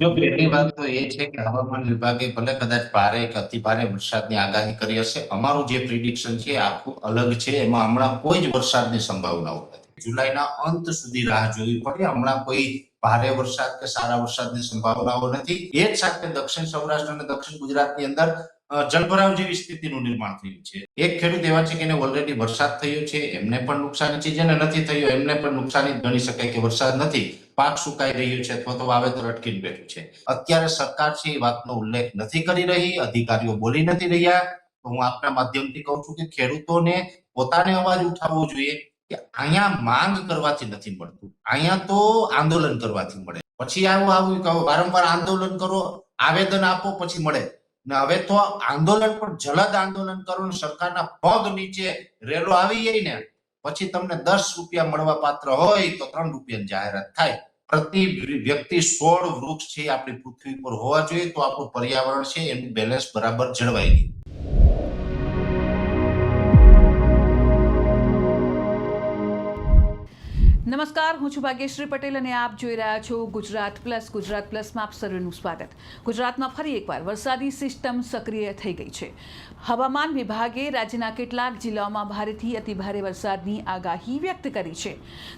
જો પહેલી વાત તો એ છે કે હવામાન વિભાગે ભલે કદાચ ભારે કે અતિ ભારે વરસાદની આગાહી કરી હશે, અમારું જે પ્રિડિક્શન છે એ આખું અલગ છે. એમાં હમણાં કોઈ જ વરસાદની સંભાવનાઓ નથી. જુલાઈના અંત સુધી રાહ જોવી પડે. હમણાં કોઈ ભારે વરસાદ કે સારા વરસાદની સંભાવનાઓ નથી. એ જ સાથે દક્ષિણ સૌરાષ્ટ્ર અને દક્ષિણ ગુજરાતની અંદર જળભરાવ જેવી સ્થિતિનું નિર્માણ થયું છે. એક ખેડૂત એવા છે કે એને ઓલરેડી વરસાદ થયો છે, એમને પણ નુકસાની છે. જેને નથી થયો એમને પણ નુકસાની ગણી શકાય કે વરસાદ નથી, પાક સુકાઈ રહ્યું છે અથવા તો વાવેતર અટકી બેઠું છે. અત્યારે સરકાર છે એ વાતનો ઉલ્લેખ નથી કરી રહી, અધિકારીઓ બોલી નથી રહ્યા. તો હું આપના માધ્યમથી કહું છું કે ખેડૂતોને પોતાને અવાજ ઉઠાવવો જોઈએ કે અહીંયા માંગ કરવાથી નથી મળતું, અહીંયા તો આંદોલન કરવાથી મળે. પછી આવું કહો વારંવાર આંદોલન કરો, આવેદન આપો, પછી મળે. ને હવે તો આંદોલન પણ જલદ આંદોલન કરો ને સરકારના પગ નીચે રેલો આવી જાય ને પછી તમને 10 રૂપિયા મળવા પાત્ર હોય તો 3 રૂપિયાની જાહેરાત થાય. પ્રતિ વ્યક્તિ 16 વૃક્ષ છે આપણી પૃથ્વી પર હોવા જોઈએ, તો આપણું પર્યાવરણ છે એનું બેલેન્સ બરાબર જળવાઈ રહે. નમસ્કાર, હું છું ભાગ્યશ્રી પટેલ અને આપ જોઈ રહ્યા છો ગુજરાત પ્લસ. ગુજરાત પ્લસમાં આપ સર્વેનું સ્વાગત. ગુજરાતમાં ફરી એકવાર વરસાદી સિસ્ટમ સક્રિય થઈ ગઈ છે. હવામાન વિભાગે રાજ્યના કેટલાક જિલ્લાઓમાં ભારેથી અતિભારે વરસાદની આગાહી વ્યક્ત કરી છે.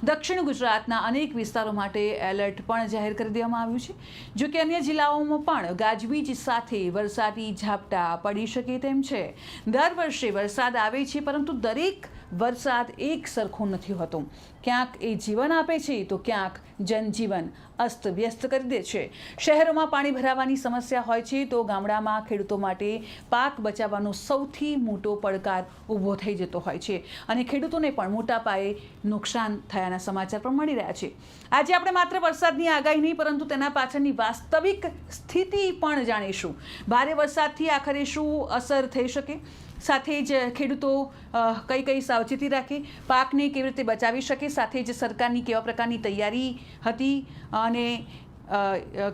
દક્ષિણ ગુજરાતના અનેક વિસ્તારો માટે એલર્ટ પણ જાહેર કરી દેવામાં આવ્યું છે. જો કે અન્ય જિલ્લાઓમાં પણ ગાજવીજ સાથે વરસાદી ઝાપટા પડી શકે તેમ છે. દર વર્ષે વરસાદ આવે છે, પરંતુ દરેક વરસાદ એક સરખો નથી હોતો. ક્યાંક એ જીવન આપે છે તો ક્યાંક જનજીવન અસ્તવ્યસ્ત કરી દે છે. શહેરોમાં પાણી ભરાવાની સમસ્યા હોય છે તો ગામડામાં ખેડૂતો માટે પાક બચાવવાનો સૌથી મોટો પડકાર ઊભો થઈ જતો હોય છે અને ખેડૂતોને પણ મોટા પાયે નુકસાન થયાના સમાચાર પણ મળી રહ્યા છે. આજે આપણે માત્ર વરસાદની આગાહી નહીં પરંતુ તેના પાછળની વાસ્તવિક સ્થિતિ પણ જાણીશું. ભારે વરસાદથી આખરે શું અસર થઈ શકે, સાથે જ ખેડૂતો કઈ કઈ સાવચેતી રાખે, પાકને કેવી રીતે બચાવી શકે, સાથે જ સરકારની કેવા પ્રકારની તૈયારી હતી અને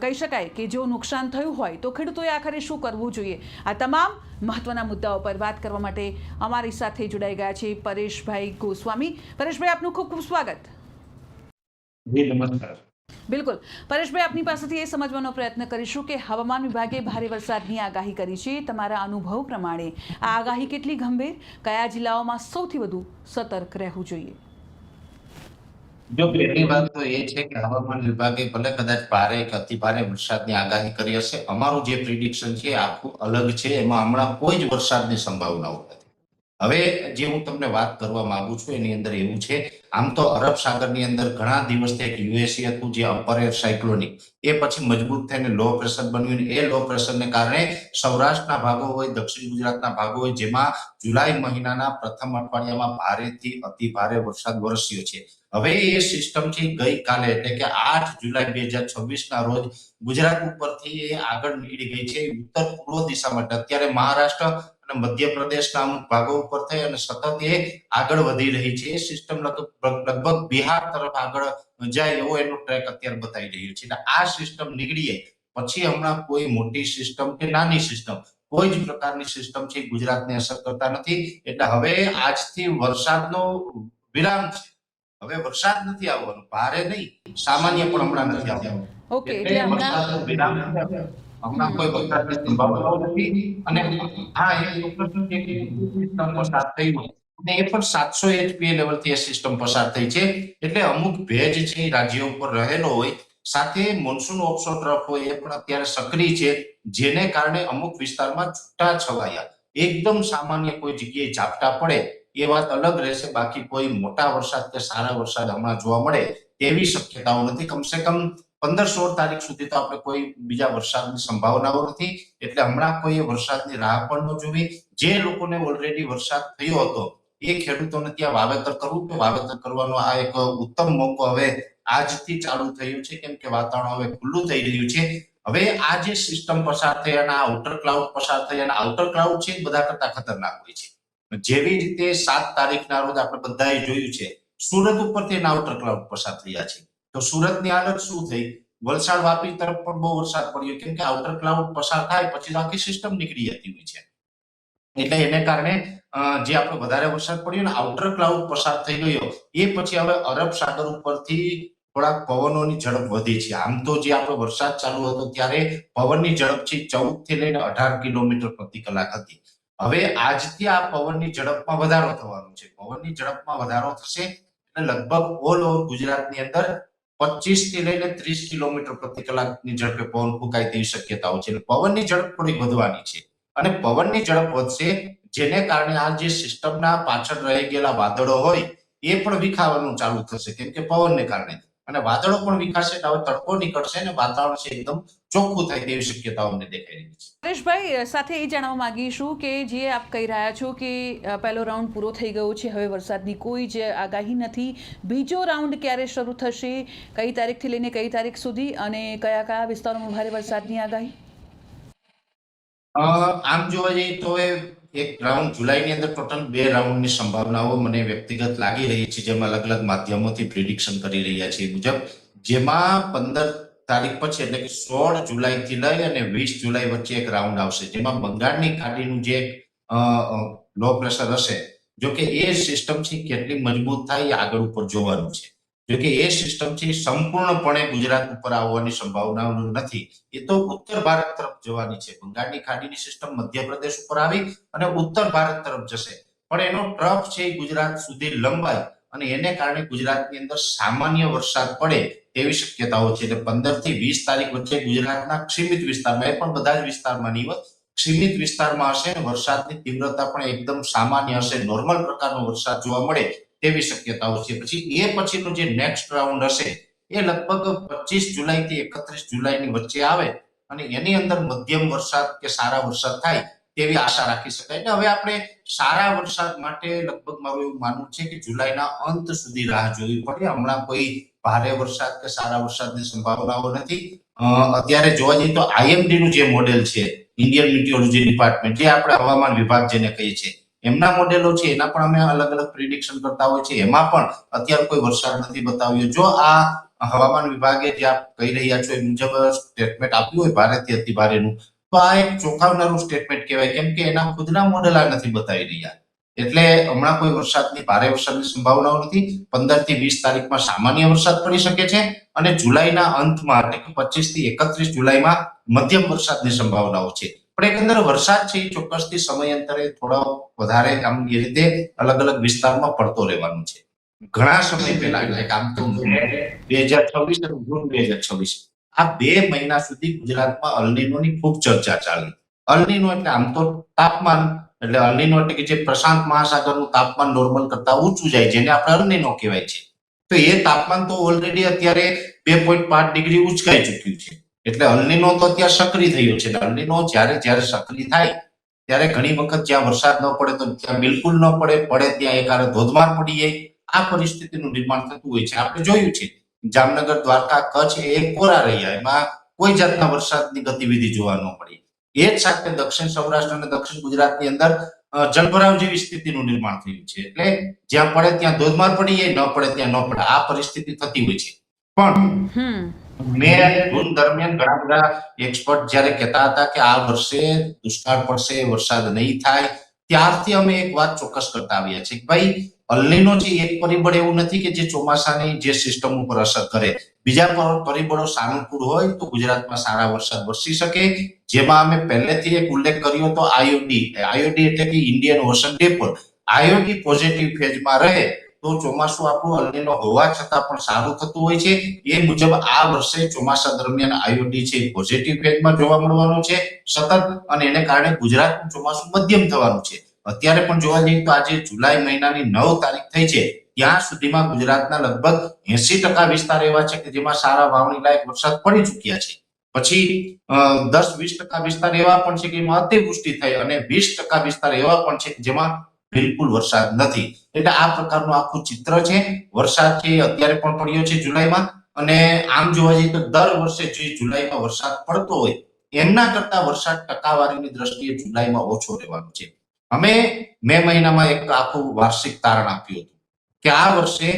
કહી શકાય કે જો નુકસાન થયું હોય તો ખેડૂતોએ આખરે શું કરવું જોઈએ. આ તમામ મહત્વના મુદ્દાઓ પર વાત કરવા માટે અમારી સાથે જોડાઈ ગયા છે પરેશભાઈ ગોસ્વામી. પરેશભાઈ, આપનું ખૂબ ખૂબ સ્વાગત. નમસ્કાર. બિલકુલ પરેશભાઈ, આપની પાસેથી એ સમજવાનો પ્રયત્ન કરીશું કે હવામાન વિભાગે ભારે વરસાદની આગાહી કરી છે. તમારા અનુભવ પ્રમાણે આ આગાહી કેટલી ગંભીર, કયા જિલ્લાઓમાં સૌથી વધુ સતર્ક રહેવું જોઈએ? જો પહેલી વાત તો એ છે કે હવામાન વિભાગે ભલે કદાચ ભારે કે અતિ ભારે વરસાદની આગાહી કરી હશે, અમારું જે પ્રિડિક્શન છે એ આખું અલગ છે. એમાં હમણાં કોઈ જ વરસાદની સંભાવનાઓ નથી. હવે જે હું તમને વાત કરવા માંગુ છું એની અંદર એવું છે, આમ તો અરબ સાગરની અંદર ઘણા દિવસથી એક યુએસી હતું જે અપર એર સાયક્લોનિક, એ પછી મજબૂત થઈને લો પ્રેશર બન્યું. એ લો પ્રેશરને કારણે સૌરાષ્ટ્રના ભાગો હોય, દક્ષિણ ગુજરાતના ભાગો હોય, જેમાં જુલાઈ મહિનાના પ્રથમ અઠવાડિયામાં ભારેથી અતિ ભારે વરસાદ વરસ્યો છે. હવે એ સિસ્ટમ છે ગઈકાલે એટલે કે 8 જુલાઈ 2026 ના રોજ ગુજરાત ઉપરથી એ આગળ નીકળી ગઈ છે ઉત્તર પૂર્વ દિશામાં. અત્યારે મહારાષ્ટ્ર અને મધ્યપ્રદેશના અમુક ભાગો ઉપર થઈ અને સતત એ આગળ વધી રહી છે. એ સિસ્ટમ લગભગ બિહાર તરફ આગળ જાય એવો એનો ટ્રેક અત્યારે બતાવી રહ્યો છે. એટલે આ સિસ્ટમ નીકળી પછી હમણાં કોઈ મોટી સિસ્ટમ કે નાની સિસ્ટમ, કોઈ જ પ્રકારની સિસ્ટમ છે ગુજરાતને અસર કરતા નથી. એટલે હવે આજથી વરસાદનો વિરામ છે. હવે વરસાદ નથી આવવાનો, ભારે નહીં, સામાન્ય પણ હમણાં નથી આવવાનો. ઓકે, એટલે એટલે વરસાદનો વિરામ છે. હમણાં કોઈ વરસાદની સંભાવનાઓ નથી. અને હા, એ ચોક્કસ છે કે સિસ્ટમ પસાર થઈ હોય અને એ પણ 700 એચપીએ લેવલથી એ સિસ્ટમ પસાર થઈ છે. એટલે અમુક ભેજ છે એ રાજ્ય ઉપર રહેલો હોય, સાથે મોન્સૂન ઓફશોર ટ્રફ હોય એ પણ અત્યારે સક્રિય છે, જેને કારણે અમુક વિસ્તારમાં છૂટા છવાયા એકદમ સામાન્ય કોઈ જગ્યાએ ઝાપટા પડે એ વાત અલગ રહેશે. બાકી કોઈ મોટા વરસાદ કે સારા વરસાદ હમણાં જોવા મળે તેવી શક્યતાઓ નથી. કમસે કમ 15-16 તારીખ સુધી તો આપણે કોઈ બીજા વરસાદની સંભાવનાઓ નથી. એટલે હમણાં કોઈ વરસાદની રાહ પણ ન જોવી. જે લોકોને ઓલરેડી વરસાદ થયો હતો એ ખેડૂતોને ત્યાં વાવેતર કરવું, કે વાવેતર કરવાનો આ એક ઉત્તમ મોકો હવે આજથી ચાલુ થયું છે, કેમ કે વાતાવરણ હવે ખુલ્લું થઈ રહ્યું છે. હવે આ જે સિસ્ટમ પસાર થઈ અને આ આઉટર ક્લાઉડ પસાર થઈ, અને આઉટર ક્લાઉડ છે બધા કરતા ખતરનાક હોય છે. જેવી રીતે 7 તારીખના રોજ આપણે બધાએ જોયું છે સુરત ઉપરથી આઉટર ક્લાઉડ પસાર થયા છે, તો સુરતની હાલત શું થઈ? વલસાડ વાપી તરફ પણ બહુ વરસાદ પડ્યો, કેમ કે આઉટર ક્લાઉડ પસાર થાય પછી આખી સિસ્ટમ નીકળી જતી હોય છે. એટલે એને કારણે જે આપણે વધારે વરસાદ પડ્યો ને આઉટર ક્લાઉડ પસાર થઈ ગયો, એ પછી હવે અરબ સાગર ઉપરથી થોડાક પવનોની ઝડપ વધી છે. આમ તો જે આપણો વરસાદ ચાલુ હતો ત્યારે પવનની ઝડપ છે 14 થી લઈને 18 કિલોમીટર પ્રતિ કલાક હતી. હવે આજથી આ પવનની ઝડપમાં વધારો થવાનો છે. પવનની ઝડપમાં વધારો થશે એટલે લગભગ ઓલ ઓવર ગુજરાતની અંદર 25 થી લઈને 30 કિલોમીટર પ્રતિ કલાકની ઝડપે પવન ફૂંકાય તેવી શક્યતાઓ છે. એટલે પવનની ઝડપ થોડી વધવાની છે અને પવનની ઝડપ વધશે જેને કારણે આ જે સિસ્ટમના પાછળ રહી ગયેલા વાદળો હોય એ પણ વિખાવાનું ચાલુ થશે કેમ કે પવનને કારણે, અને વાદળો પણ વિખાશે એટલે હવે તડકો નીકળશે અને વાતાવરણ છે એકદમ ચોખ્ખું થાય તેવી શક્યતાઓ અમને દેખાઈ રહી છે. પરેશભાઈ, સાથે એ જાણવા માંગીશું કે જે આપ કહી રહ્યા છો કે પહેલો રાઉન્ડ પૂરો થઈ ગયો છે, હવે વરસાદની કોઈ જ આગાહી નથી, બીજો રાઉન્ડ ક્યારે શરૂ થશે, કઈ તારીખથી લઈને કઈ તારીખ સુધી, અને કયા કયા વિસ્તારોમાં ભારે વરસાદની આગાહી? આમ જોવા જઈએ તો એક રાઉન્ડ જુલાઈની અંદર ટોટલ 2 રાઉન્ડની સંભાવનાઓ મને વ્યક્તિગત લાગી રહી છે, જેમાં અલગ અલગ માધ્યમોથી પ્રિડિક્શન કરી રહ્યા છે એ મુજબ, જેમાં 15 તારીખ પછી એટલે કે 16 જુલાઈથી લઈ અને 20 જુલાઈ વચ્ચે એક રાઉન્ડ આવશે, જેમાં બંગાળની ખાડીનું જે લો પ્રેશર હશે, જો કે એ સિસ્ટમ છે કેટલી મજબૂત થાય એ આગળ ઉપર જોવાનું છે. જો કે એ સિસ્ટમ છે સંપૂર્ણપણે ગુજરાત ઉપર આવવાની સંભાવનાઓ નથી, એ તો ઉત્તર ભારત તરફ જવાની છે. બંગાળની ખાડીની સિસ્ટમ મધ્યપ્રદેશ ઉપર આવી અને ઉત્તર ભારત તરફ જશે, પણ એનો ટ્રફ છે એ ગુજરાત સુધી લંબાય અને એને કારણે ગુજરાતની અંદર સામાન્ય વરસાદ પડે તેવી શક્યતાઓ છે. એટલે 15 થી 20 તારીખ વચ્ચે ગુજરાતના સીમિત વિસ્તારમાં, એ પણ બધા જ વિસ્તારમાં નહીં, સીમિત વિસ્તારમાં હશે અને વરસાદની તીવ્રતા પણ એકદમ સામાન્ય હશે, નોર્મલ પ્રકારનો વરસાદ જોવા મળે તેવી શક્યતાઓ છે. પછી એ પછીનો જે નેક્સ્ટ રાઉન્ડ હશે એ લગભગ 25 જુલાઈ થી 31 જુલાઈની વચ્ચે આવે અને એની અંદર મધ્યમ વરસાદ કે સારા વરસાદ થાય તેવી આશા રાખી શકાય. એટલે હવે આપણે સારા વરસાદ માટે લગભગ મારું એવું માનવું છે કે જુલાઈના અંત સુધી રાહ જોવી પડે. હમણાં કોઈ ભારે વરસાદ કે સારા વરસાદની સંભાવનાઓ નથી. અત્યારે જોવા જઈએ તો IMD નું જે મોડેલ છે, ઇન્ડિયન મિટિયોલોજી ડિપાર્ટમેન્ટ, જે આપણે હવામાન વિભાગ જેને કહીએ છીએ, એમના મોડેલો છે એના પણ અમે અલગ અલગ પ્રિડિક્શન કરતા હોય છે. એમાં પણ અત્યારે કોઈ વરસાદ નથી બતાવ્યો. જો આ હવામાન વિભાગે જે આપ કહી રહ્યા છો એ મુજબ સ્ટેટમેન્ટ આપ્યું હોય ભારેથી અતિ ભારેનું, તો આ એક ચોંકાવનારું સ્ટેટમેન્ટ કહેવાય, કેમ કે એના ખુદના મોડેલ આ નથી બતાવી રહ્યા. એટલે હમણાં કોઈ વરસાદની ભારે વરસાદની સંભાવનાઓ નથી. 15 થી 20 તારીખમાં સામાન્ય વરસાદ પડી શકે છે અને જુલાઈના અંતમાં એટલે કે 25 થી 31 જુલાઈમાં મધ્યમ વરસાદની સંભાવનાઓ છે. પણ એકંદર વરસાદ છે એ ચોક્કસથી સમયાંતરે થોડો વધારે આમ એ રીતે અલગ અલગ વિસ્તારમાં પડતો રહેવાનું છે. ઘણા સમય પહેલા એટલે આમ તો 2026 અને જૂન 2026 આ 2 મહિના સુધી ગુજરાતમાં અલનીનોની ખૂબ ચર્ચા ચાલી. અલનીનો એટલે આમ તો તાપમાન, એટલે અલનીનો એટલે કે જે પ્રશાંત મહાસાગરનું તાપમાન નોર્મલ કરતા ઊંચું જાય, જેને આપણે અલનીનો કહેવાય છે. તો એ તાપમાન તો ઓલરેડી અત્યારે 2.5 ડિગ્રી ઉંચકાઈ ચૂક્યું છે. એટલે અલનીનો તો અત્યારે સક્રિય થયો છે. અલનીનો જ્યારે સક્રિય થાય ત્યારે ઘણી વખત જ્યાં વરસાદ ન પડે તો ત્યાં બિલકુલ ન પડે, પડે ત્યાં એકારે ધોધમાર પડી જાય, આ પરિસ્થિતિનું નિર્માણ થતું હોય છે. આપણે જોયું છે જામનગર, દ્વારકા, કચ્છ એ કોરા રહ્યા, એમાં કોઈ જાતના વરસાદની ગતિવિધિ જોવા ન મળી. એ જ સાથે દક્ષિણ સૌરાષ્ટ્ર અને દક્ષિણ ગુજરાતની અંદર જળભરાવ જેવી સ્થિતિનું નિર્માણ થયું છે. એટલે જ્યાં પડે ત્યાં ધોધમાર પડી જાય, ન પડે ત્યાં ન પડે, આ પરિસ્થિતિ થતી હોય છે. પણ મે અને જૂન દરમિયાન ઘણા બધા એક્સપર્ટ જ્યારે કહેતા હતા કે આ વર્ષે દુષ્કાળ પડશે, વરસાદ નહીં થાય, ત્યારથી અમે એક વાત ચોક્કસ કરતા આવ્યા છે કે ભાઈ અલનીનો જે એક પરિબળ એવું નથી કે જે ચોમાસાની જે સિસ્ટમ ઉપર અસર કરે. બીજા પરિબળો સાનુકૂળ હોય તો ગુજરાતમાં સારા વરસાદ વરસી શકે. જેમાં અમે પહેલેથી એક ઉલ્લેખ કર્યો હતો આઈઓડી એટલે કે ઇન્ડિયન ઓશન ડિપોલ. આઈઓડી પોઝિટિવ ફેઝમાં રહે તો ચોમાસું આપણું અલનીનો હોવા છતાં પણ સારું થતું હોય છે. એ મુજબ આ વર્ષે ચોમાસા દરમિયાન આઈઓડી છે પોઝિટિવ ફેઝમાં જોવા મળવાનું છે સતત, અને એને કારણે ગુજરાતનું ચોમાસું મધ્યમ થવાનું છે. અત્યારે પણ જોવા જઈએ તો આજે જુલાઈ મહિનાની 9 તારીખ થઈ છે, ત્યાં સુધીમાં ગુજરાતના લગભગ 80% વિસ્તાર એવા છે કે જેમાં સારા વાવણી લાયક વરસાદ પડી ચૂક્યા છે. પછી 10-20% વિસ્તાર એવા પણ છે કે એમાં અતિવૃષ્ટિ થઈ અને 20% વિસ્તાર એવા પણ છે કે જેમાં બિલકુલ વરસાદ નથી. એટલે આ પ્રકારનું આખું ચિત્ર છે. વરસાદ છે અત્યારે પણ પડ્યો છે જુલાઈમાં, અને આમ જોવા જઈએ તો દર વર્ષે જે જુલાઈમાં વરસાદ પડતો હોય એમના કરતા વરસાદ ટકાવારીની દ્રષ્ટિએ જુલાઈમાં ઓછો રહેવાનો છે. અમે મે મહિનામાં એક આખું વાર્ષિક તારણ આપ્યું હતું કે આ વર્ષે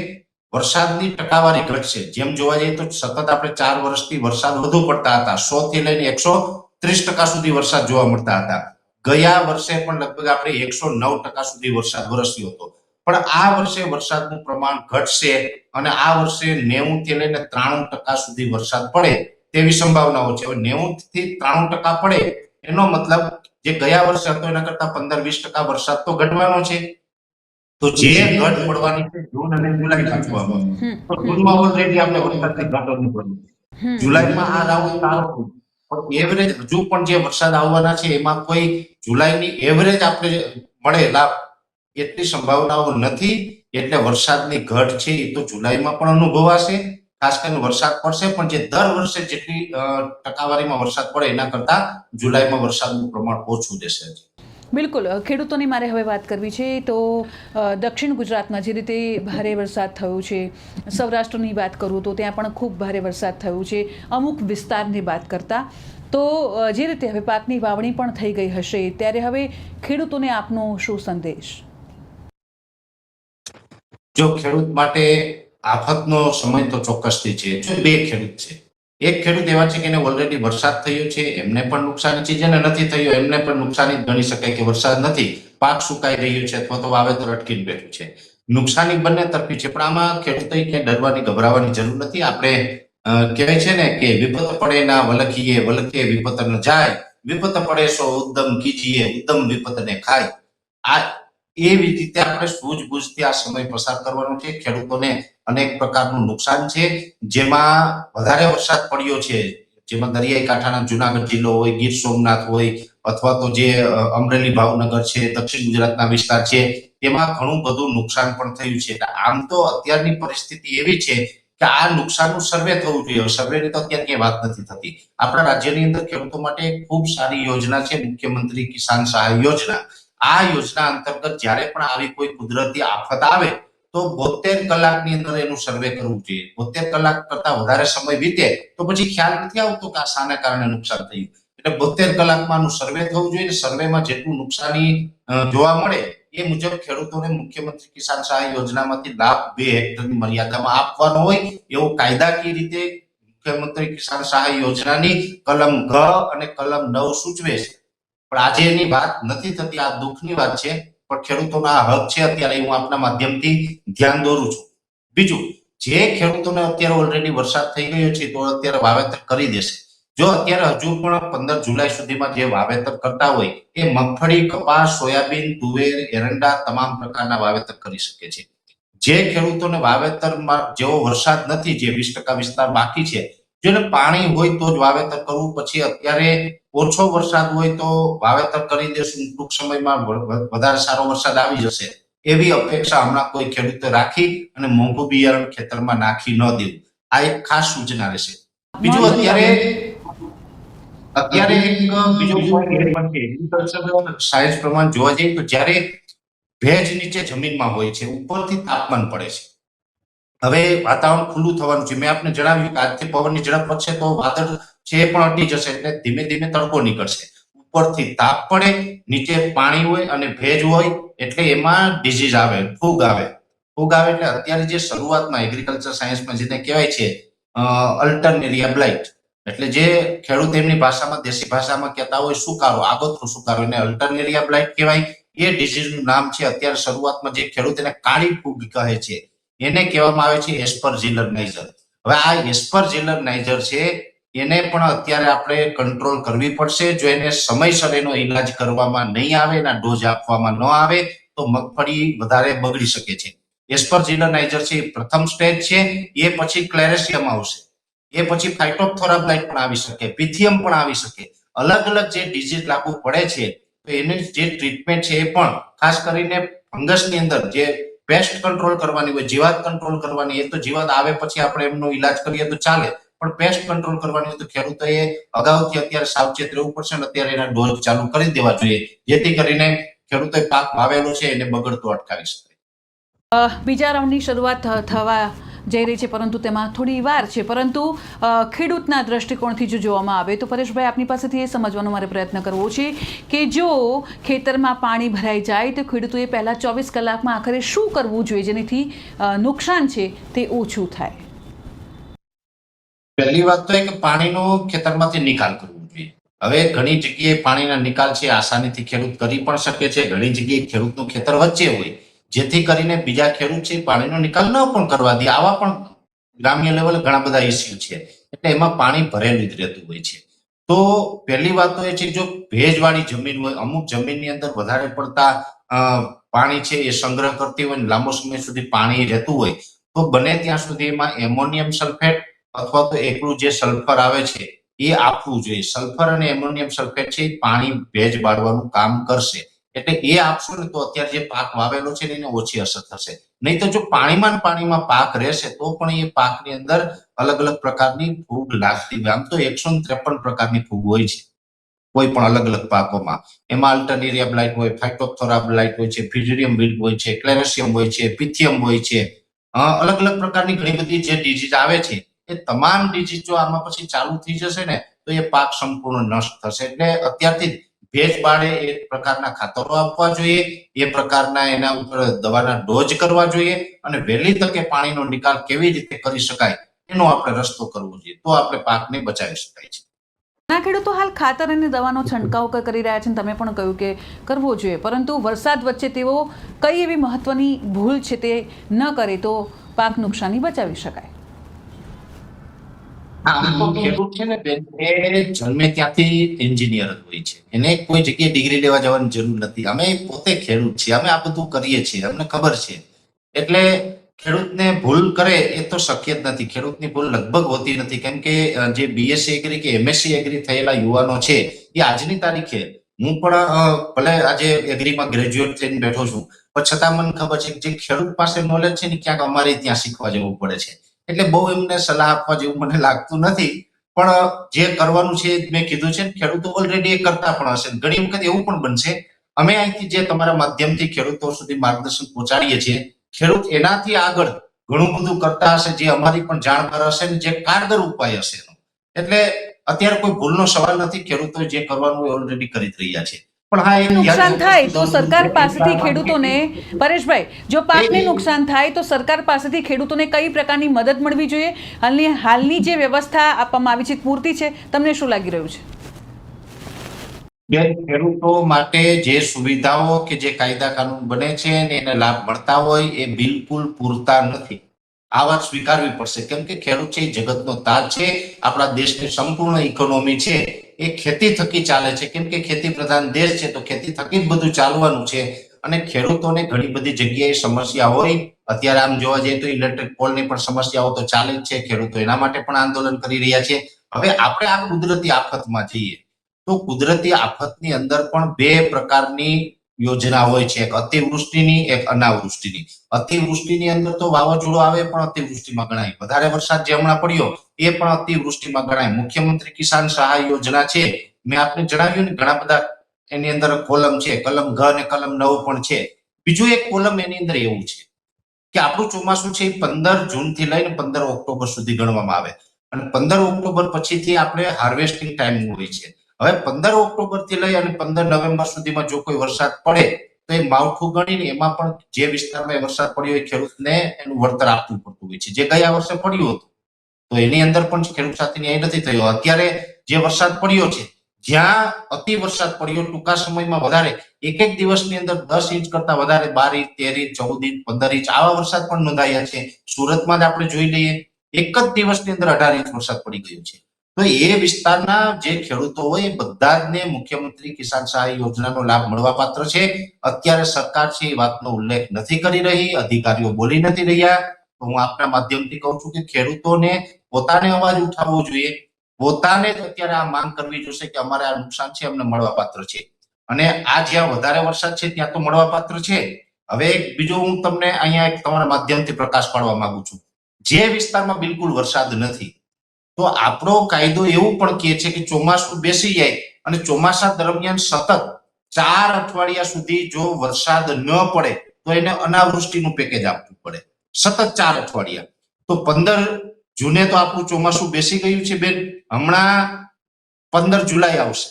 વરસાદની ટકાવારી ઘટશે. જેમ જોવા જઈએ તો સતત આપણે 4 વર્ષથી વરસાદ વધુ પડતા હતા, 100 થી લઈને 130% સુધી વરસાદ જોવા મળતા હતા. ગયા વર્ષે પણ લગભગ આપણે 109% સુધી વરસાદ વરસ્યો હતો. પણ આ વર્ષે વરસાદનું પ્રમાણ ઘટશે અને આ વર્ષે 90 થી લઈને 93% સુધી વરસાદ પડે તેવી સંભાવનાઓ છે. હવે 90 થી 93% પડે એનો મતલબ જે ગયા વર્ષે હતો એના કરતા 15-20% વરસાદ તો ઘટવાનો છે. તો જે ઘટ પડવાની છે જૂન અને જુલાઈ પાછું, તો જૂનમાં ઓલરેડી આપણે વરસાદની ઘટ અનુભવી, જુલાઈમાં આ રાઉન્ડ સારો થયો. પણ એવરેજ હજુ પણ જે વરસાદ આવવાના છે એમાં કોઈ જુલાઈની એવરેજ આપણે મળે લાભ એટલી સંભાવનાઓ નથી. એટલે વરસાદની ઘટ છે એ તો જુલાઈમાં પણ અનુભવાશે. ખાસ કરીને વરસાદ પડશે પણ જે દર વર્ષે જેટલી ટકાવારીમાં વરસાદ પડે એના કરતા જુલાઈમાં વરસાદનું પ્રમાણ ઓછું રહેશે. બિલકુલ. ખેડૂતોની મારે હવે વાત કરવી છે. તો દક્ષિણ ગુજરાતમાં જે રીતે ભારે વરસાદ થયો છે, સૌરાષ્ટ્રની વાત કરું તો ત્યાં પણ ખૂબ ભારે વરસાદ થયો છે અમુક વિસ્તારની વાત કરતાં. તો જે રીતે હવે પાકની વાવણી પણ થઈ ગઈ હશે, ત્યારે હવે ખેડૂતોને આપનો શું સંદેશ? જો ખેડૂત માટે આફતનો સમય તો ચોક્કસથી છે. જો બે ખેડૂત છે, એક ખેડૂત એવા છે કે એને ઓલરેડી વરસાદ થયો છે, એમને પણ નુકસાની છે, જેને નથી થયો એમને પણ નુકસાની ગણી શકાય કે વરસાદ નથી, પાક સુકાઈ રહ્યો છે અથવા તો વાવેતર અટકીને બેઠું છે. નુકસાની બંને તરફી છે. પણ આમાં ખેડૂતોએ ક્યાંય ડરવાની ગભરાવાની જરૂર નથી. આપણે કહેવાય છે ને કે વિપત પડે ના વલખીએ, વલખીએ વિપત ન જાય, વિપત પડે સો ઉદ્દમ કીજીએ, ઉદ્દમ વિપત ને ખાય. આ એવી રીતે આપણે સૂઝબૂઝથી આ સમય પસાર કરવાનો છે. ખેડૂતોને અનેક પ્રકારનું નુકસાન છે. જેમાં વધારે વરસાદ પડ્યો છે, જેમાં દરિયાઈ કાંઠાના જુનાગઢ જિલ્લો હોય, ગીર સોમનાથ હોય અથવા તો જે અમરેલી ભાવનગર છે, દક્ષિણ ગુજરાતના વિસ્તાર છે, તેમાં ઘણું બધું નુકસાન પણ થયું છે. આમ તો અત્યારની પરિસ્થિતિ એવી છે કે આ નુકસાનનું સર્વે થવું જોઈએ. સર્વેની તો અત્યારે ક્યાંય વાત નથી થતી. આપણા રાજ્યની અંદર ખેડૂતો માટે ખૂબ સારી યોજના છે મુખ્યમંત્રી કિસાન સહાય યોજના. આ યોજના અંતર્ગત જ્યારે પણ આવી કોઈ કુદરતી આફત આવે તો 72 કલાકની અંદર એનું સર્વે કરવું જોઈએ. 72 કલાક કરતા વધારે સમય વીતે તો પછી ખ્યાલ નથી આવતો કે આ શાના કારણે નુકસાન થયું. એટલે 72 કલાકમાં સર્વે થવું જોઈએ. સર્વેમાં જેટલું નુકસાની જોવા મળે એ મુજબ ખેડૂતોને મુખ્યમંત્રી કિસાન સહાય યોજનામાંથી લાભ 2 હેક્ટરની મર્યાદામાં આપવાનો હોય એવો કાયદાકીય રીતે મુખ્યમંત્રી કિસાન સહાય યોજનાની કલમ ઘ અને કલમ 9 સૂચવે છે. પણ આજે એની વાત નથી થતી. આ દુઃખની વાત છે. પણ ખેડૂતોના હક છે અત્યારે હું આપના માધ્યમથી ધ્યાન દોરું છું. બીજું, જે ખેડૂતોને અત્યારે ઓલરેડી વરસાદ થઈ ગયો છે તો અત્યારે વાવેતર કરી દેશે. જો અત્યારે હજુ પણ 15 જુલાઈ સુધીમાં જે વાવેતર કરતા હોય એ મગફળી, કપાસ, સોયાબીન, તુવેર, એરંડા તમામ પ્રકારના વાવેતર કરી શકે છે. જે ખેડૂતોને વાવેતરમાં જેવો વરસાદ નથી, જે 20% વિસ્તાર બાકી છે, જેને પાણી હોય તો જ વાવેતર કરવું. પછી અત્યારે ઓછો વરસાદ હોય તો વાવેતર કરી દેશું, ટૂંક સમયમાં વધારે સારો વરસાદ આવી જશે એવી અપેક્ષા હમણાં કોઈ ખેડૂતે રાખી અને મોંઘું બિયારણ ખેતરમાં નાખી ન દેવું. આ એક ખાસ સૂચના રહેશે. બીજું, અત્યારે એક બીજો point એ પણ છે, એગ્રીકલ્ચર સાયન્સ પ્રમાણે જોવા જઈએ તો જ્યારે ભેજ નીચે જમીનમાં હોય છે, ઉપરથી તાપમાન પડે છે. હવે વાતાવરણ ખુલ્લું થવાનું છે. મેં આપને જણાવ્યું કે આજથી પવનની ઝડપ વધશે તો વાદળ છે એ પણ હટી જશે, એટલે ધીમે ધીમે તડકો નીકળશે. ઉપરથી તાપ પડે, નીચે પાણી હોય અને ભેજ હોય એટલે એમાં ડિઝીઝ આવે, ફૂગ આવે. એટલે અત્યારે જે શરૂઆતમાં એગ્રીકલ્ચર સાયન્સમાં જેને કહેવાય છે અલ્ટરનેરિયા બ્લાઇટ, એટલે જે ખેડૂત એમની ભાષામાં, દેશી ભાષામાં કહેતા હોય સુકારો, આગોતરો સુકારો, એને અલ્ટરનેરિયા બ્લાઇટ કહેવાય. એ ડિઝીઝનું નામ છે અત્યારે શરૂઆતમાં જે ખેડૂત એને કાળી ફૂગ કહે છે એને કહેવામાં આવે છે એસ્પરજીલર નાઇઝર. હવે આ એસ્પરજીલર નાઇઝર છે એને પણ અત્યારે આપણે કંટ્રોલ કરવી પડશે. જો એને સમયસર એનો ઈલાજ કરવામાં નહીં આવે, એના ડોઝ આપવામાં ન આવે તો મગફળી વધારે બગડી શકે છે. એસ્પરજીલર નાઇઝર છે એ પ્રથમ સ્ટેજ છે. એ પછી ક્લેરેસિયમ આવશે, એ પછી ફાઇટોપ્થોરા બ્લાઇટ પણ આવી શકે, પિથિયમ પણ આવી શકે. અલગ અલગ જે ડિઝીઝ લાગુ પડે છે તો એની જે ટ્રીટમેન્ટ છે એ પણ ખાસ કરીને ફંગસની અંદર જે પેસ્ટ કંટ્રોલ કરવાની હોય, જીવાત કંટ્રોલ કરવાની, એ તો જીવાત આવે પછી આપણે એમનો ઈલાજ કરીએ તો ચાલે, પણ પેસ્ટ કંટ્રોલ કરવાની હોય તો ખેડૂતોએ અગાઉથી અત્યારે સાવચેત રહેવું પડશે અને અત્યારે એના ડોઝ ચાલુ કરી દેવા જોઈએ, જેથી કરીને ખેડૂતોએ પાક વાવેલો છે એને બગડતો અટકાવી શકે. બીજા રાઉન્ડની શરૂઆત થવા જઈ રહી છે, પરંતુ તેમાં થોડી વાર છે. પરંતુ ખેડૂતના દ્રષ્ટિકોણથી જો જોવામાં આવે તો પરેશભાઈ, આપની પાસેથી એ સમજવાનો મારે પ્રયત્ન કરવો છે કે જો ખેતરમાં પાણી ભરાઈ જાય તો ખેડૂતોએ પહેલાં 24 કલાકમાં આખરે શું કરવું જોઈએ જેનાથી નુકસાન છે તે ઓછું થાય? પહેલી વાત તો એ કે પાણીનો ખેતરમાંથી નિકાલ કરવો જોઈએ. હવે ઘણી જગ્યાએ પાણીના નિકાલ છે આસાનીથી ખેડૂત કરી પણ શકે છે. ઘણી જગ્યાએ ખેડૂતનું ખેતર વચ્ચે હોય જેથી કરીને બીજા ખેડૂત છે પાણીનો નિકાલ ન પણ કરવા દે. આવા પણ ગ્રામ્ય લેવલે ઘણા બધા ઇસ્યુ છે, એટલે એમાં પાણી ભરેલું જ રહેતું હોય છે. તો પહેલી વાત તો એ છે, જો ભેજવાળી જમીન હોય, અમુક જમીનની અંદર વધારે પડતા પાણી છે એ સંગ્રહ કરતી હોય, લાંબો સમય સુધી પાણી રહેતું હોય, તો બને ત્યાં સુધી એમાં એમોનિયમ સલ્ફેટ અથવા તો એકલું જે સલ્ફર આવે છે એ આપવું જોઈએ. સલ્ફર અને એમોનિયમ સલ્ફેટ છે એ પાણી ભેજ બાળવાનું કામ કરશે. એટલે એ આપશો ને તો અત્યારે જે પાક વાવેલો છે એને ઓછી અસર થશે. નહીં તો જો પાણીમાં પાક રહેશે તો પણ એ પાકની અંદર અલગ અલગ પ્રકારની ફૂગ લાગતી હોય. આમ તો 153 પ્રકારની ફૂગ હોય છે કોઈ પણ અલગ અલગ પાકોમાં. એમાં અલ્ટરનેરિયા બ્લાઇટ હોય, ફાઇટોપ્થોરા બ્લાઇટ હોય છે, ફ્યુઝેરિયમ વિલ્ટ હોય છે, ક્લેરેસિયમ હોય છે, પિથિયમ હોય છે. અલગ અલગ પ્રકારની ઘણી બધી જે ડિઝીઝ આવે છે એ તમામ ડિઝીઝ જો આમાં પછી ચાલુ થઈ જશે ને તો એ પાક સંપૂર્ણ નષ્ટ થશે. એટલે અત્યારથી ભેજ બાળે એ પ્રકારના ખાતરો આપવા જોઈએ, એ પ્રકારના એના ઉપર દવાના ડોઝ કરવા જોઈએ, અને વહેલી તકે પાણીનો નિકાલ કેવી રીતે કરી શકાય એનો આપણે રસ્તો કરવો જોઈએ, તો આપણે પાકને બચાવી શકાય છે. ઘણા ખેડૂતો હાલ ખાતર અને દવાનો છંટકાવ કરી રહ્યા છે, તમે પણ કહ્યું કે કરવો જોઈએ, પરંતુ વરસાદ વચ્ચે તેઓ કઈ એવી મહત્વની ભૂલ છે તે ન કરે તો પાક નુકસાની બચાવી શકાય? ખેડૂત છે ને બેન, એ જન્મે ત્યાંથી એન્જિનિયર જ હોય છે, એને કોઈ જગ્યાએ ડિગ્રી લેવા જવાની જરૂર નથી. અમે પોતે ખેડૂત છીએ, અમે આ બધું કરીએ છીએ, અમને ખબર છે. એટલે ખેડૂતને ભૂલ કરે એ તો શક્ય જ નથી. ખેડૂતની ભૂલ લગભગ હોતી નથી, કેમ કે જે બીએસસી એગ્રી કે એમએસસી એગ્રી થયેલા યુવાનો છે એ આજની તારીખે, હું પણ ભલે આજે એગ્રીમાં ગ્રેજ્યુએટ થઈને બેઠો છું, પણ છતાં મને ખબર છે કે જે ખેડૂત પાસે નોલેજ છે ને ક્યાંક અમારે ત્યાં શીખવા જવું પડે છે. એટલે બહુ એમને સલાહ આપવા જેવું મને લાગતું નથી. પણ જે કરવાનું છે મેં કીધું છે, ખેડૂતો ઓલરેડી એ કરતા પણ હશે. ઘણી વખત એવું પણ બનશે, અમે અહીંથી જે તમારા માધ્યમથી ખેડૂતો સુધી માર્ગદર્શન પહોંચાડીએ છીએ, ખેડૂત એનાથી આગળ ઘણું બધું કરતા હશે, જે અમારી પણ જાણકાર હશે ને જે કારગર ઉપાય હશે. એટલે અત્યારે કોઈ ભૂલનો સવાલ નથી. ખેડૂતો જે કરવાનું એ ઓલરેડી કરી જ રહ્યા છે. પણ હા, નુકસાન થાય તો સરકાર પાસેથી ખેડૂતોને, પરેશભાઈ, જો પાકને નુકસાન થાય તો સરકાર પાસેથી ખેડૂતોને કઈ પ્રકારની મદદ મળવી જોઈએ? હાલની જે વ્યવસ્થા આપવામાં આવી છે પૂરતી છે? તમને શું લાગી રહ્યું છે? ખેડૂતો માટે જે સુવિધાઓ કે જે કાયદા કાનૂન બને છે ને એને લાભ મળતા હોય એ બિલકુલ પૂરતા નથી. આ વાત સ્વીકારવી પડશે, કેમ કે ખેડૂત છે એ જગતનો તાજ છે. આપણા દેશની સંપૂર્ણ ઇકોનોમી છે એ ખેતી થકી ચાલે છે, કેમ કે ખેતી પ્રધાન દેશ છે, તો ખેતી થકી જ બધું ચાલવાનું છે. અને ખેડૂતોને ઘણી બધી જગ્યાએ સમસ્યા હોય. અત્યારે આમ જોવા જઈએ તો ઇલેક્ટ્રિક પોલની પણ સમસ્યાઓ તો ચાલે જ છે. ખેડૂતો એના માટે પણ આંદોલન કરી રહ્યા છે. હવે આપણે આ કુદરતી આફતમાં જઈએ તો કુદરતી આફતની અંદર પણ બે પ્રકારની યોજના હોય છે, એક અતિવૃષ્ટિની, એક અનાવૃષ્ટિની. અતિવૃષ્ટિની અંદર તો વાવાઝોડું આવે પણ અતિવૃષ્ટિમાં ગણાય, વધારે વરસાદ જે હમણાં પડ્યો એ પણ અતિવૃષ્ટિમાં ગણાય. મુખ્યમંત્રી કિસાન સહાય યોજના છે, મેં આપને જણાવ્યું ને, ઘણા બધા એની અંદર કોલમ છે, કલમ ઘ અને કલમ 9 પણ છે. બીજું એક કોલમ એની અંદર એવું છે કે આપણું ચોમાસું છે 15 જૂનથી લઈને 15 ઓક્ટોબર સુધી ગણવામાં આવે, અને 15 ઓક્ટોબર પછીથી આપણે હાર્વેસ્ટિંગ ટાઈમ હોય છે. હવે 15 ઓક્ટોબર થી લઈ અને 15 નવેમ્બર સુધીમાં જો કોઈ વરસાદ પડે તો એ માવઠું ગણીને એમાં પણ જે વિસ્તારમાં વરસાદ પડ્યો એ ખેડૂતને એનું વળતર આપવું પડતું હોય છે. જે ગયા વર્ષે પડ્યું હતું તો એની અંદર પણ ખેડૂત સાથે ન્યાય નથી થયો. અત્યારે જે વરસાદ પડ્યો છે, જ્યાં અતિ વરસાદ પડ્યો ટૂંકા સમયમાં વધારે, એક દિવસની અંદર 10 ઇંચ કરતા વધારે 12 ઇંચ, 13 ઇંચ, 14 ઇંચ, 15 ઇંચ આવા વરસાદ પણ નોંધાયા છે. સુરતમાં જ આપણે જોઈ લઈએ, એક જ દિવસની અંદર 18 ઇંચ વરસાદ પડી ગયો છે. તો એ વિસ્તારના જે ખેડૂતો હોય એ બધા જ ને મુખ્યમંત્રી કિસાન સહાય યોજનાનો લાભ મળવા પાત્ર છે. અત્યારે સરકાર છે એ વાતનો ઉલ્લેખ નથી કરી રહી, અધિકારીઓ બોલી નથી રહ્યા. તો હું આપના માધ્યમથી કહું છું કે ખેડૂતોને પોતાને અવાજ ઉઠાવવો જોઈએ, પોતાને જ અત્યારે આ માંગ કરવી જોશે કે અમારે આ નુકસાન છે, અમને મળવા પાત્ર છે. અને આ જ્યાં વધારે વરસાદ છે ત્યાં તો મળવા પાત્ર છે. હવે બીજું હું તમને અહીંયા એક તમારા માધ્યમથી પ્રકાશ પાડવા માંગુ છું, જે વિસ્તારમાં બિલકુલ વરસાદ નથી, તો આપણો કાયદો એવું પણ કહે છે કે ચોમાસું બેસી જાય અને ચોમાસા દરમિયાન સતત 4 અઠવાડિયા સુધી જો વરસાદ ન પડે તો એને અનાવૃષ્ટિનું પેકેજ આપવું પડે, સતત 4 અઠવાડિયા. તો 15 જૂને તો આપણું ચોમાસું બેસી ગયું છે બેન, હમણાં 15 જુલાઈ આવશે,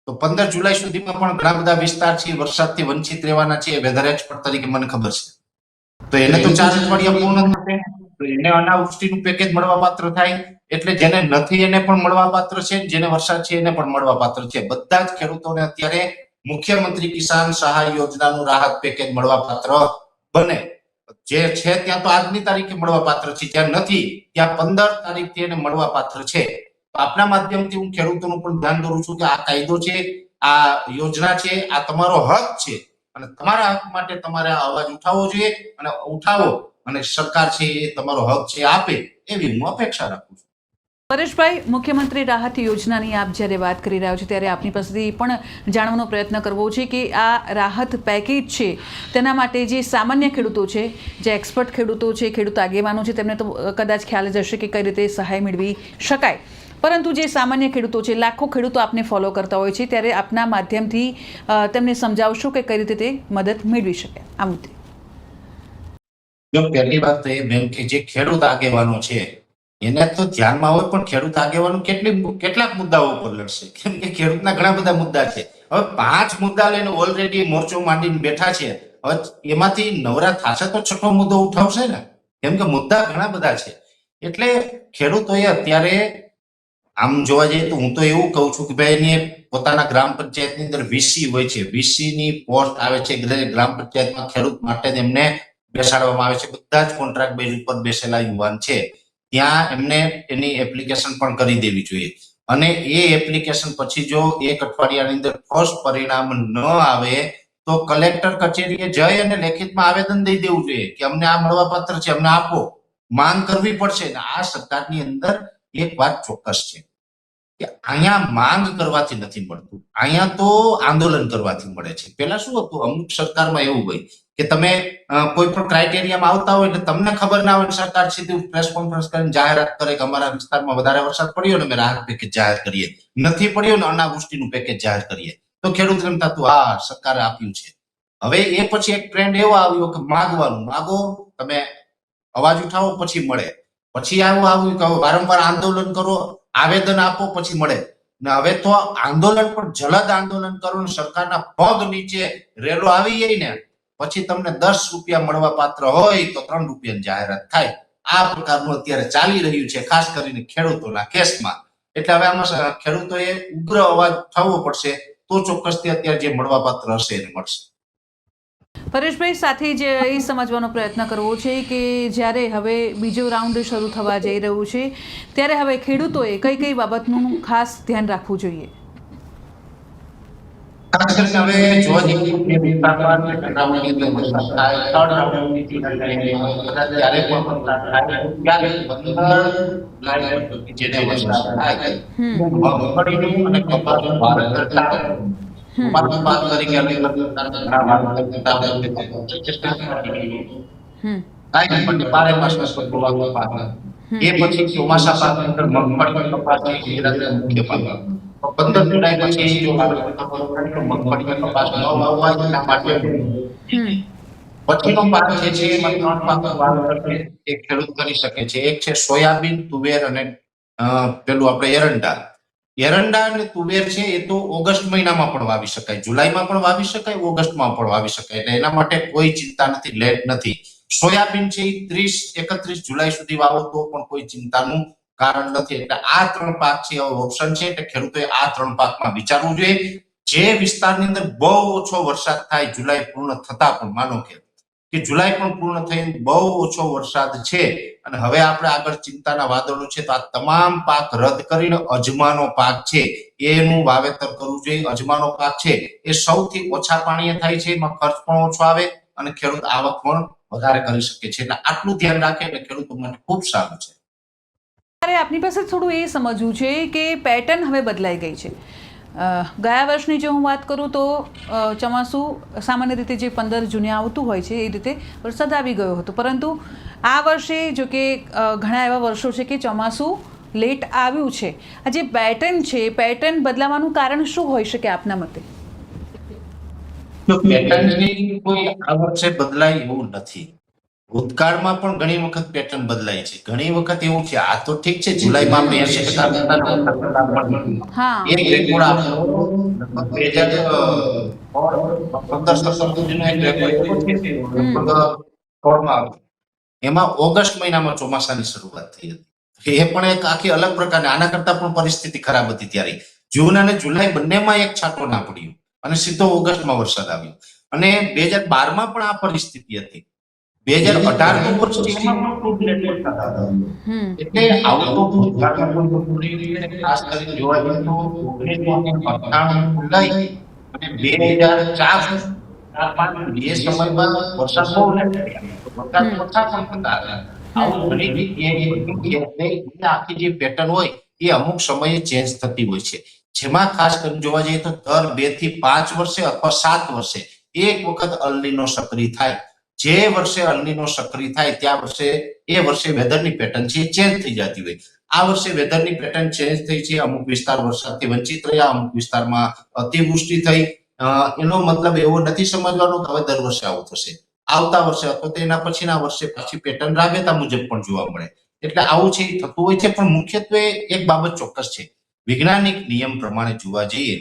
તો 15 જુલાઈ સુધીમાં પણ ઘણા બધા વિસ્તાર છે વરસાદથી વંચિત રહેવાના છે. વેધર એક્સપર્ટ તરીકે મને ખબર છે, તો એને તો 4 અઠવાડિયા પૂર્ણ થશે તો એને અનાવૃષ્ટિનું પેકેજ મળવા પાત્ર થાય. એટલે જેને નથી એને પણ મળવા પાત્ર છે, જેને વરસાદ છે એને પણ મળવા પાત્ર છે. બધા જ ખેડૂતોને અત્યારે મુખ્યમંત્રી કિસાન સહાય યોજનાનું રાહત પેકેજ મળવા પાત્ર બને જે છે ત્યાં તો આજની તારીખે મળવા પાત્ર છે, જ્યાં નથી ત્યાં 15 તારીખથી એને મળવા પાત્ર છે. તો આપના માધ્યમથી હું ખેડૂતોનું પણ ધ્યાન દોરું છું કે આ કાયદો છે, આ યોજના છે, આ તમારો હક છે અને તમારા હક માટે તમારે આ અવાજ ઉઠાવવો જોઈએ અને ઉઠાવો અને સરકાર છે એ તમારો હક છે આપે એવી હું અપેક્ષા રાખું છું. પરેશભાઈ, મુખ્યમંત્રી રાહત યોજનાની આપ જ્યારે વાત કરી રહ્યા છો ત્યારે આપની પાસેથી પણ જાણવાનો પ્રયત્ન કરવો છે કે આ રાહત પેકેજ છે તેના માટે જે સામાન્ય ખેડૂતો છે, જે એક્સપર્ટ ખેડૂતો છે, ખેડૂત આગેવાનો છે, તેમને તો કદાચ ખ્યાલ જ હશે કે કઈ રીતે સહાય મેળવી શકાય, પરંતુ જે સામાન્ય ખેડૂતો છે, લાખો ખેડૂતો આપને ફોલો કરતા હોય છે, ત્યારે આપના માધ્યમથી તેમને સમજાવશો કે કઈ રીતે તે મદદ મેળવી શકે આ મુદ્દે? જો પહેલી વાત તો એ બેન કે જે ખેડૂત આગેવાનો છે એને તો ધ્યાનમાં હોય, પણ ખેડૂત આગેવાનો કેટલાક મુદ્દાઓ ઉપર લડશે, કેમ કે ખેડૂતના ઘણા બધા મુદ્દા છે. હવે 5 મુદ્દા લઈને ઓલરેડી મોરચો માંડીને બેઠા છે. હવે એમાંથી નવરા થશે તો 6થો મુદ્દો ઉઠાવશે ને, કેમ કે મુદ્દા ઘણા બધા છે. એટલે ખેડૂતોએ અત્યારે આમ જોવા જઈએ તો હું તો એવું કહું છું કે ભાઈ એની પોતાના ગ્રામ પંચાયતની અંદર વીસી હોય છે, વીસી ની પોસ્ટ આવે છે ગ્રામ પંચાયતમાં, ખેડૂત માટે એમને બેસાડવામાં આવે છે. બધા જ કોન્ટ્રાક્ટ બેઝ ઉપર બેસેલા યુવાન છે, ત્યાં એમને એની એપ્લિકેશન પણ કરી દેવી જોઈએ અને એ એપ્લિકેશન પછી જો 1 અઠવાડિયાની અંદર ઠોસ પરિણામ ન આવે તો કલેક્ટર કચેરીએ જઈ અને લેખિતમાં આવેદન દઈ દેવું જોઈએ કે અમને આ મળવાપાત્ર છે, અમને આપો. માંગ કરવી પડશે. અને આ સરકારની અંદર એક વાત ચોક્કસ છે કે અહીંયા માંગ કરવાથી નથી મળતું, અહીંયા તો આંદોલન કરવાથી મળે છે. પેલા શું હતું, અમુક સરકારમાં એવું હોય કે તમે કોઈ પણ ક્રાઇટેરિયામાં આવતા હોય એટલે તમને ખબર ના હોય, સરકાર સીધી પ્રેસ કોન્ફરન્સ કરીને જાહેરાત કરે કે અમારા વિસ્તારમાં વધારે વરસાદ પડ્યો ને અમે રાહત પેકેજ જાહેર કરીએ, નથી પડ્યો ને અનાવૃષ્ટિનું પેકેજ જાહેર કરીએ. તો ખેડૂત એમ થતું હા સરકારે આપ્યું છે. હવે એ પછી એક ટ્રેન્ડ એવો આવ્યો કે માગવાનું, માગો, તમે અવાજ ઉઠાવો પછી મળે. પછી આવું આવ્યું કે વારંવાર આંદોલન કરો, આવેદન આપો પછી મળે. ને હવે તો આંદોલન પણ જલદ આંદોલન કરો ને સરકારના પગ નીચે રેલો આવી જાય ને પછી તમને 10 રૂપિયા મળવા પાત્ર હોય તો 3 રૂપિયાની જાહેરાત થાય. આ પ્રકારનું અત્યારે ચાલી રહ્યું છે, ખાસ કરીને ખેડૂતોના કેસમાં. એટલે હવે આમાં ખેડૂતોએ ઉગ્ર અવાજ ઉઠાવવો પડશે તો ચોક્કસથી અત્યારે જે મળવા પાત્ર હશે એને મળશે. પરેશભાઈ, સાથે જ એ સમજવાનો પ્રયત્ન કરવો છે કે જ્યારે હવે બીજો રાઉન્ડ શરૂ થવા જઈ રહ્યું છે ત્યારે હવે ખેડૂતોએ કઈ કઈ બાબતનું ખાસ ધ્યાન રાખવું જોઈએ? ખાસ કરીને હવે જોવા જઈએ કે વિસ્તારમાં ચુનાવણી અંદર વરસાદ થાય, 3rd રાઉન્ડની ચૂંટણી કદાચ ત્યારે પણ વરસાદ થાય ત્યારે 15 લાખ જેને વરસાદ થાય મગફળીનું અને કપાસનું વાવેતર કરતા કપાસનું પાક તરીકે અલગ અલગ પ્રકારના ઘણા વાવેતર કરતા હોય કાંઈ પણ બારે માસ કપાસનો પાક એ પછી ચોમાસા પાક અંદર મગફળી કપાસની ગુજરાતના મુખ્ય પાક. 15 જુલાઈ પછી જો મગફળી કપાસ ન વાવવા એના માટે પછીનો પાક જે છે એમાં 3 પાક વાવેતર એક ખેડૂત કરી શકે છે. એક છે સોયાબીન, તુવેર અને પેલું આપણે એરંડા. એરંડા અને તુવેર છે એ તો ઓગસ્ટ મહિનામાં પણ વાવી શકાય, જુલાઈમાં પણ વાવી શકાય, ઓગસ્ટમાં પણ વાવી શકાય. એટલે એના માટે કોઈ ચિંતા નથી, લેટ નથી. સોયાબીન છે એ 30-31 જુલાઈ સુધી વાવો તો પણ કોઈ ચિંતાનું કારણ નથી. એટલે આ 3 પાક છે ઓપ્શન છે, એટલે ખેડૂતોએ આ 3 પાકમાં વિચારવું જોઈએ. જે વિસ્તારની અંદર બહુ ઓછો વરસાદ થાય, જુલાઈ પૂર્ણ થતા પણ માનો કે જુલાઈ પણ પૂર્ણ થઈને બહુ ઓછો વરસાદ છે અને હવે આપણે આગળ ચિંતાના વાદળો છે, તો આ તમામ પાક રદ કરીને અજમાનો પાક છે એનું વાવેતર કરવું જોઈએ. અજમાનો પાક છે એ સૌથી ઓછા પાણીએ થાય છે, એમાં ખર્ચ પણ ઓછો આવે અને ખેડૂત આવક પણ વધારે કરી શકે છે. એટલે આટલું ધ્યાન રાખે એટલે ખેડૂતો માટે ખૂબ સારું છે. આપની પાસે થોડું એ સમજવું છે કે પેટર્ન હવે બદલાઈ ગઈ છે. ગયા વર્ષની જો હું વાત કરું તો ચોમાસું સામાન્ય રીતે જે 15 જૂને આવતું હોય છે એ રીતે વરસાદ આવી ગયો હતો, પરંતુ આ વર્ષે જો કે ઘણા એવા વર્ષો છે કે ચોમાસું લેટ આવ્યું છે. આ જે પેટર્ન છે, પેટર્ન બદલાવાનું કારણ શું હોઈ શકે આપના મતે? પેટર્નની કોઈ આ વર્ષે બદલાય એવું નથી. ભૂતકાળમાં પણ ઘણી વખત પેટર્ન બદલાય છે. ઘણી વખત એવું છે, આ તો ઠીક છે જુલાઈમાં આપણે 80% એક રેકોર્ડ આપણો 2015 સુધીનો એક રેકોર્ડ એમાં ઓગસ્ટ મહિનામાં ચોમાસાની શરૂઆત થઈ હતી. એ પણ એક આખી અલગ પ્રકારની, આના કરતા પણ પરિસ્થિતિ ખરાબ હતી ત્યારે. જૂન અને જુલાઈ બંનેમાં એક છાંટો ના પડ્યો અને સીધો ઓગસ્ટમાં વરસાદ આવ્યો. અને 2012માં પણ આ પરિસ્થિતિ હતી. 2018નું વર્ષ છે એમાં પણ ખૂબ લેટ વરસાદ આવ્યો. એટલે આવું તો ભૂતકાળમાં પણ પૂરી રીતે ખાસ કરીને જોવા જઈએ તો 1998 લઈ અને 2004 4-5 બે સમયમાં વરસાદ બહુ લેટ આવ્યો. વરસાદ ઓછા પણ થતા હતા. આવું ઘણી જગ્યાએ આખી જે પેટર્ન હોય એ અમુક સમયે ચેન્જ થતી હોય છે. જેમાં ખાસ કરીને જોવા જઈએ તો દર 2 થી 5 વર્ષે અથવા 7 વર્ષે એક વખત અલ્નીનો સક્રિય થાય. જે વર્ષે અલ્નીનો સક્રિય થાય ત્યાં વર્ષે વેધરની પેટર્ન છે ચેન્જ થઈ જતી હોય. આ વર્ષે વેધરની પેટર્ન ચેન્જ થઈ છે. અમુક વિસ્તાર વરસાદથી વંચિત રહ્યા, અમુક વિસ્તારમાં અતિવૃષ્ટિ થઈ. એનો મતલબ એવો નથી સમજવાનો કે હવે દર વર્ષે આવું થશે. આવતા વર્ષે અથવા તેના પછીના વર્ષે પાછી પેટર્ન રાબેતા મુજબ પણ જોવા મળે. એટલે આવું છે થતું હોય છે. પણ મુખ્યત્વે એક બાબત ચોક્કસ છે, વૈજ્ઞાનિક નિયમ પ્રમાણે જોવા જઈએ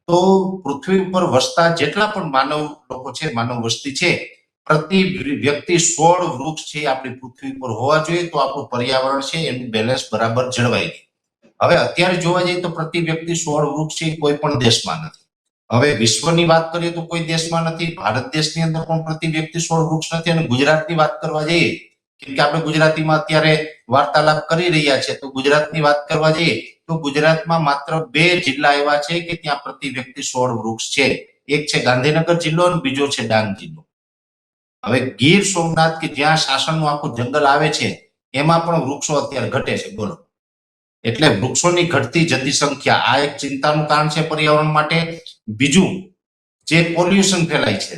તો પૃથ્વી ઉપર વસતા જેટલા પણ માનવ લોકો છે, માનવ વસ્તી છે, પ્રતિ વ્યક્તિ 16 વૃક્ષ છે આપણી પૃથ્વી પર હોવા જોઈએ તો આપણું પર્યાવરણ છે એનું બેલેન્સ બરાબર જળવાય. હવે અત્યારે જોવા જઈએ તો પ્રતિ વ્યક્તિ 16 વૃક્ષ છે કોઈ પણ દેશમાં નથી. હવે વિશ્વની વાત કરીએ તો કોઈ દેશમાં નથી. ભારત દેશની અંદર પણ પ્રતિ વ્યક્તિ 16 વૃક્ષ નથી. અને ગુજરાતની વાત કરવા જઈએ, કેમ કે આપણે ગુજરાતીમાં અત્યારે વાર્તાલાપ કરી રહ્યા છે, તો ગુજરાતની વાત કરવા જઈએ તો ગુજરાતમાં માત્ર 2 જિલ્લા એવા છે કે ત્યાં પ્રતિ વ્યક્તિ 16 વૃક્ષ છે. એક છે ગાંધીનગર જિલ્લો અને બીજો છે ડાંગ જિલ્લો. હવે ગીર સોમનાથ કે જ્યાં શાસનનું આખું જંગલ આવે છે એમાં પણ વૃક્ષો અત્યારે ઘટે છે. બોલો, એટલે વૃક્ષોની ઘટતી જતી સંખ્યા આ એક ચિંતાનું કારણ છે પર્યાવરણ માટે. બીજું, જે પોલ્યુશન ફેલાય છે,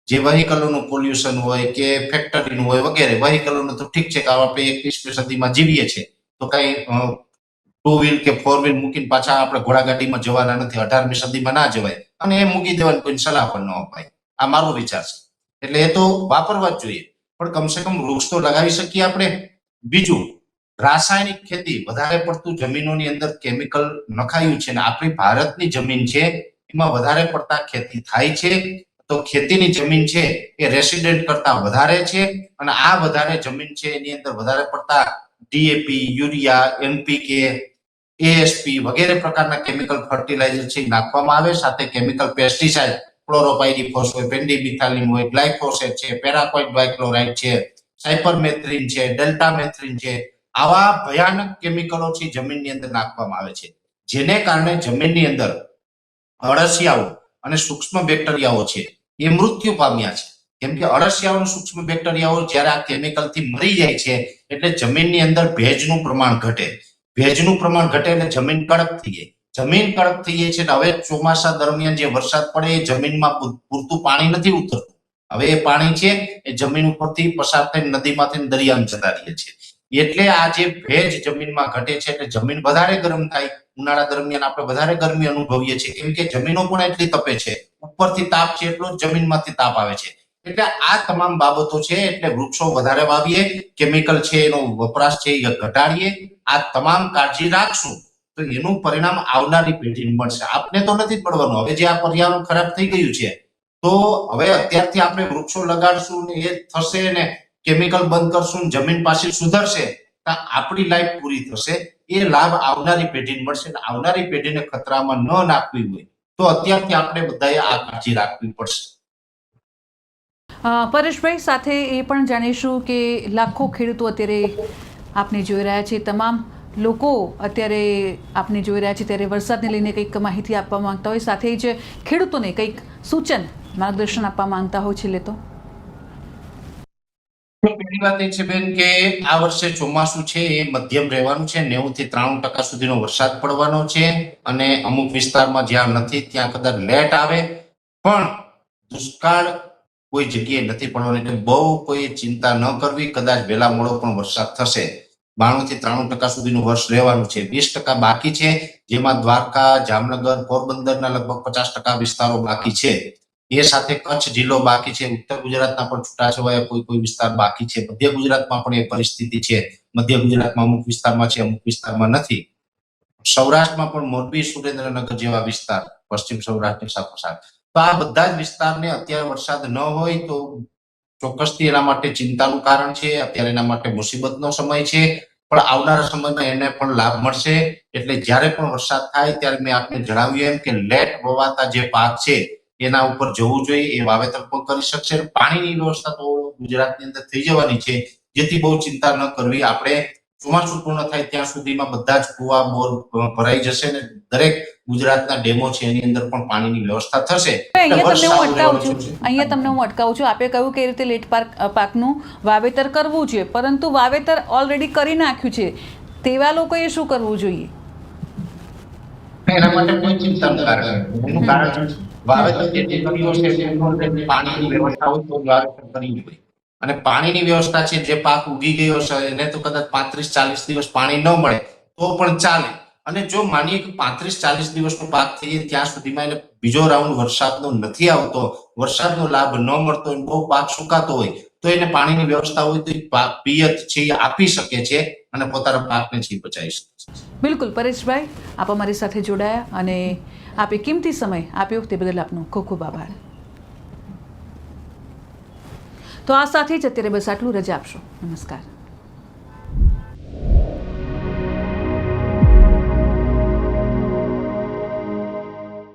જે વ્હીકલોનું પોલ્યુશન હોય કે ફેક્ટરીનું હોય વગેરે, વ્હીકલોનું તો ઠીક છે કે આપણે 21મી સદીમાં જીવીએ છીએ તો કઈ 2 વ્હીલ કે 4 વ્હીલ મૂકીને પાછા આપણે ઘોડાગાડીમાં જવાના નથી. 18મી સદીમાં ના જવાય અને એ મૂકી દેવાની કોઈ સલાહ પણ ન અપાય. આ મારો વિચાર છે. એટલે એ તો વાપરવા જ જોઈએ, પણ કમસે કમ વૃક્ષ તો લગાવી શકીએ આપણે. બીજું, રાસાયણિક ખેતી વધારે પડતું જમીનોની અંદર કેમિકલ નખાયું છે અને આપણી ભારતની જમીન છે એમાં વધારે પડતા ખેતી થાય છે. તો ખેતીની જમીન છે એ રેસિડેન્ટ કરતા વધારે છે અને આ વધારે જમીન છે એની અંદર વધારે પડતા ડીએપી, યુરિયા, એનપીકે, એએસપી વગેરે પ્રકારના કેમિકલ ફર્ટિલાઇઝર છે નાખવામાં આવે. સાથે કેમિકલ પેસ્ટિસાઇડ, ક્લોરોપાયરીફોસ હોય, પેન્ડિમિથાલિન હોય, ગ્લાયફોસેટ છે, પેરાક્વાઇટ ડાયક્લોરાઇડ છે, સાયપરમેથ્રિન છે, ડેલ્ટામેથ્રિન છે, આવા ભયાનક કેમિકલો છે જમીનની અંદર નાખવામાં આવે છે. જેને કારણે જમીનની અંદર અળસિયાઓ અને સૂક્ષ્મ બેક્ટેરિયાઓ છે એ મૃત્યુ પામ્યા છે. કેમ કે અળસિયાઓ અને સૂક્ષ્મ બેક્ટેરિયાઓ જ્યારે આ કેમિકલથી મરી જાય છે એટલે જમીનની અંદર ભેજનું પ્રમાણ ઘટે. ભેજનું પ્રમાણ ઘટે એટલે જમીન કડક થઈ જાય. જમીન કડક થઈ જાય છે એટલે હવે ચોમાસા દરમિયાન જે વરસાદ પડે એ જમીનમાં પૂરતું પાણી નથી ઉતરતું. હવે એ પાણી છે એ જમીન ઉપરથી પસાર થઈ નદીમાંથી દરિયામાં જતા રહે છે. એટલે આ જે ભેજ જમીનમાં ઘટે છે એટલે જમીન વધારે ગરમ થાય. ઉનાળા દરમિયાન આપણે વધારે ગરમી અનુભવીએ છીએ કેમ કે જમીનો પણ એટલી તપે છે. ઉપરથી તાપ છે એટલો જ જમીનમાંથી તાપ આવે છે. એટલે આ તમામ બાબતો છે. એટલે વૃક્ષો વધારે વાવીએ, કેમિકલ છે એનો વપરાશ છે એ ઘટાડીએ. આ તમામ કાળજી રાખશું તો એનું પરિણામ આવનારી પેઢીને મળશે. આપને તો નથી પડવાનું. હવે જે આ પર્યાવરણ ખરાબ થઈ ગયું છે તો હવે અત્યારથી આપણે વૃક્ષો લગાડશું ને એ થશે ને કેમિકલ બંધ કરશું, જમીન પાછી સુધરશે તો આપણી લાઈફ પૂરી થશે. એ લાભ આવનારી પેઢીને મળશે. આવનારી પેઢીને ખતરામાં ન નાખવી હોય તો અત્યારથી આપણે બધાએ આ કાળજી રાખવી પડશે. પરેશભાઈ, સાથે એ પણ જાણીશું કે લાખો ખેડૂતો અત્યારે આપને જોઈ રહ્યા છે, તમામ લોકો અત્યારે આપને જોઈ રહ્યા છે ત્યારે વરસાદને લઈને કંઈક માહિતી આપવા માંગતા હોય, સાથે જ ખેડૂતોને કંઈક સૂચન માર્ગદર્શન આપવા માંગતા હોય છે તો પહેલી વાત એ છે બેન કે આ વર્ષે ચોમાસું છે એ મધ્યમ રહેવાનું છે. 90 થી 93% સુધીનો વરસાદ પડવાનો છે અને અમુક વિસ્તારમાં જ્યાં નથી ત્યાં કદાચ લેટ આવે, પણ દુષ્કાળ કોઈ જગ્યાએ નથી પડવાનો. એટલે બહુ કોઈ ચિંતા ન કરવી. કદાચ વહેલા મોડો પણ વરસાદ થશે. 92 થી 93% સુધીનું વર્ષ રહેવાનું છે. 20% બાકી છે, જેમાં દ્વારકા, જામનગર, પોરબંદરના લગભગ 50% વિસ્તારો બાકી છે. એ સાથે કચ્છ જિલ્લો બાકી છે. ઉત્તર ગુજરાતના પણ છૂટાછવાયા કોઈ વિસ્તાર બાકી છે. મધ્ય ગુજરાતમાં પણ એ પરિસ્થિતિ છે. મધ્ય ગુજરાતમાં અમુક વિસ્તારમાં છે, અમુક વિસ્તારમાં નથી. સૌરાષ્ટ્રમાં પણ મોરબી, સુરેન્દ્રનગર જેવા વિસ્તાર, પશ્ચિમ સૌરાષ્ટ્રની સાથોસાથ, તો આ બધા જ વિસ્તારને અત્યારે વરસાદ ન હોય તો ચોક્કસથી એના માટે ચિંતાનું કારણ છે. અત્યારે એના માટે મુસીબતનો સમય છે, પણ આવનારા સમયમાં એને પણ લાભ મળશે. એટલે જ્યારે પણ વરસાદ થાય ત્યારે મેં આપને જણાવ્યું એમ કે લેટ વવાતા જે પાક છે એના ઉપર જવું જોઈએ, એ વાવેતર પણ કરી શકશે. પાણીની વ્યવસ્થા તો ગુજરાતની અંદર થઈ જવાની છે, જેથી બહુ ચિંતા ન કરવી. આપણે ચોમાસું પૂર્ણ થાય ત્યાં સુધીમાં બધા જ કુવા બોર ભરાઈ જશે ને દરેક ગુજરાતના ડેમો છે એની અંદર પણ પાણીની વ્યવસ્થા થશે. અહીંયા તમને હું અટકાવું છું. આપે કહ્યું કે એ રીતે લેટ પાકનું વાવેતર કરવું જોઈએ, પરંતુ વાવેતર ઓલરેડી કરી નાખ્યું છે તેવા લોકોએ શું કરવું જોઈએ? એના માટે કોઈ ચિંતા ન કરવી. એનું કારણ વાવેતર જેટલી કર્યું હશે પાણીની વ્યવસ્થા હોય તો વાવેતર કરવી જોઈએ. અને પાણીની વ્યવસ્થા છે, જે પાક ઉગી ગયો છે એને તો કદાચ 35-40 દિવસ પાણી ન મળે તો પણ ચાલે. અને જો માનીએ કે 35-40 દિવસનો પાક થઈ જાય ત્યાં સુધીમાં એને બીજો રાઉન્ડ વરસાદનો નથી આવતો, વરસાદનો લાભ ન મળતો હોય, બહુ પાક સુકાતો હોય, તો એને પાણીની વ્યવસ્થા હોય તો પિયત છે એ આપી શકે છે અને પોતાના પાકને છે બચાવી શકે છે. બિલકુલ પરેશભાઈ, આપ અમારી સાથે જોડાયા અને આપે કિંમતી સમય આપ્યો તે બદલ આપનો ખૂબ ખૂબ આભાર. તો આ સાથે જ અત્યારે બસ આટલું. રજા આપશો. નમસ્કાર.